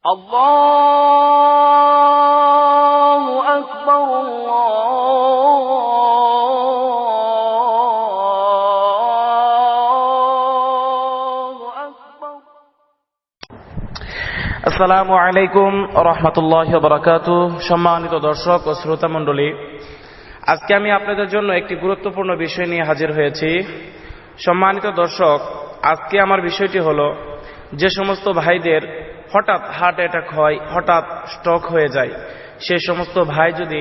আল্লাহু আকবার, আল্লাহু আকবার। আসসালামু আলাইকুম ওয়া রাহমাতুল্লাহি ওয়া বারাকাতুহু। সম্মানিত দর্শক ও শ্রোতা মণ্ডলী, আজকে আমি আপনাদের জন্য একটি গুরুত্বপূর্ণ বিষয় নিয়ে হাজির হয়েছি। সম্মানিত দর্শক, আজকে আমার বিষয়টি হলো, যে সমস্ত ভাইদের হঠাৎ হার্ট অ্যাটাক হয়, হঠাৎ স্ট্রোক হয়ে যায়, সে সমস্ত ভাই যদি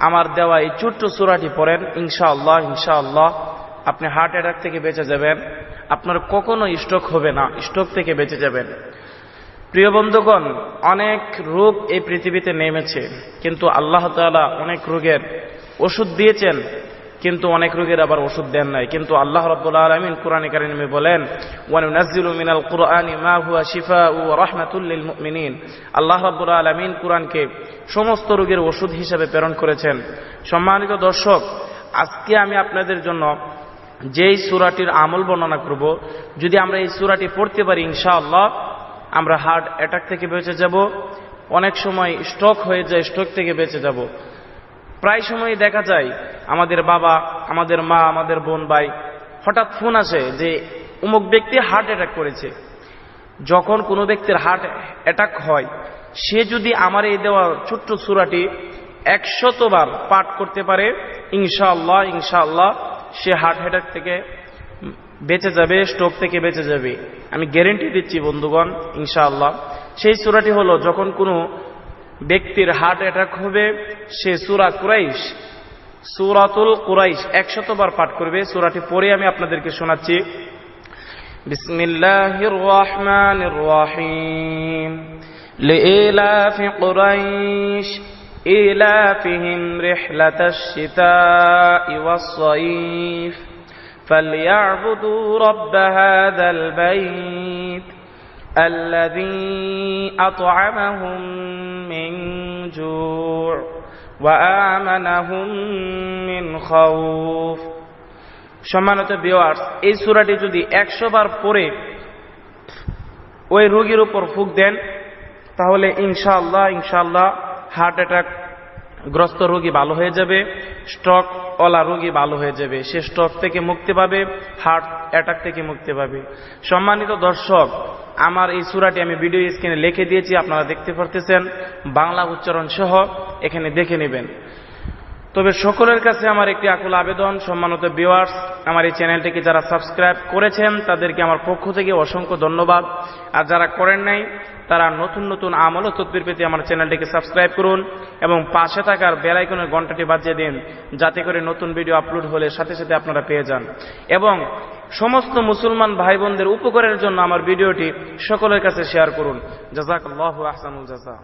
আমার দেওয়া এই ছোট্ট সূরাটি পড়েন, ইনশাআল্লাহ আপনি হার্ট অ্যাটাক থেকে বেঁচে যাবেন। আপনার কখনো স্ট্রোক হবে না, স্ট্রোক থেকে বেঁচে যাবেন। প্রিয় বন্ধুগণ, অনেক রোগ এই পৃথিবীতে নেমেছে, কিন্তু আল্লাহ তাআলা অনেক রোগের ওষুধ দিয়েছেন, কিন্তু অনেক রোগের আবার ওষুধ দেন নাই। কিন্তু আল্লাহ রাব্বুল আলামিন কোরআনে কারিমে বলেন, ওয়া নুনাজ্জিলু মিনাল কুরআনি মা হুয়া শিফাউ ওয়া রাহমাতুল লিল মুমিনিন। আল্লাহ রাব্বুল আলামিন কোরআনকে সমস্ত রোগের ওষুধ হিসেবে প্রেরণ করেছেন। সম্মানিত দর্শক, আজকে আমি আপনাদের জন্য যেই সূরাটির আমল বর্ণনা করব, যদি আমরা এই সূরাটি পড়তে পারি, ইনশাআল্লাহ আমরা হার্ট অ্যাটাক থেকে বেঁচে যাব। অনেক সময় স্ট্রোক হয়ে যায়, স্ট্রোক থেকে বেঁচে যাব। প্রায় সময় দেখা যায় আমাদের বাবা, আমাদের মা, আমাদের বোন, ভাই হঠাৎ ফোন আসে যে অমুক ব্যক্তি হার্ট অ্যাটাক করেছে। যখন কোনো ব্যক্তির হার্ট অ্যাটাক হয়, সে যদি আমার এই দেওয়া ছোট্ট সূরাটি 100 বার পাঠ করতে পারে, ইনশাআল্লাহ সে হার্ট অ্যাটাক থেকে বেঁচে যাবে, স্ট্রোক থেকে বেঁচে যাবে। আমি গ্যারান্টি দিচ্ছি বন্ধুগণ, ইনশাআল্লাহ। সেই সূরাটি হলো, যখন কোনো ব্যক্তির হার্ট অ্যাটাক হবে, সে সূরাতুল কুরাইশ 100 বার পাঠ করবে। সূরাটি পড়ে আমি আপনাদেরকে শোনাচ্ছি। বিসমিল্লাহির রহমানির রহিম। লিইলাফি কুরাইশ ইলাফিহিম রিহলাতাশ শিতাই ওয়াস সাইফ ফালইয়াবুদু রাব্ব হাযাল বাইত الذي أطعمهم من جوع وآمنهم من خوف। সম্মানিত ভিউয়ার্স, এই সূরাটি যদি 100 বার পড়ে ওই রোগীর উপর ফুঁক দেন, তাহলে ইনশাআল্লাহ হার্ট অ্যাটাক গ্রস্ত রোগী ভালো হয়ে যাবে, স্ট্রোক ওয়ালা রোগী ভালো হয়ে যাবে। সে স্ট্রোক থেকে মুক্তি পাবে, হার্ট অ্যাটাক থেকে মুক্তি পাবে। সম্মানিত দর্শক, আমার এই সূরাটি আমি ভিডিও স্ক্রিনে লিখে দিয়েছি, আপনারা দেখতে পারতেছেন, বাংলা উচ্চারণ সহ এখানে দেখে নেবেন। তবে সকলের কাছে আমার একটি আকুল আবেদন, সম্মানিত ভিউয়ার্স, আমার এই চ্যানেলটিকে যারা সাবস্ক্রাইব করেছেন তাদেরকে আমার পক্ষ থেকে অসংখ্য ধন্যবাদ। আর যারা করেন নাই, তারা নতুন নতুন আমল ও তদবির পেতে আমার চ্যানেলটিকে সাবস্ক্রাইব করুন এবং পাশে থাকার বেল আইকনের ঘন্টাটি বাজিয়ে দিন, যাতে করে নতুন ভিডিও আপলোড হলে সাথে সাথে আপনারা পেয়ে যান। এবং সমস্ত মুসলমান ভাই বোনদের উপকারের জন্য আমার ভিডিওটি সকলের কাছে শেয়ার করুন। জাযাকাল্লাহু আহসানুল জাযা।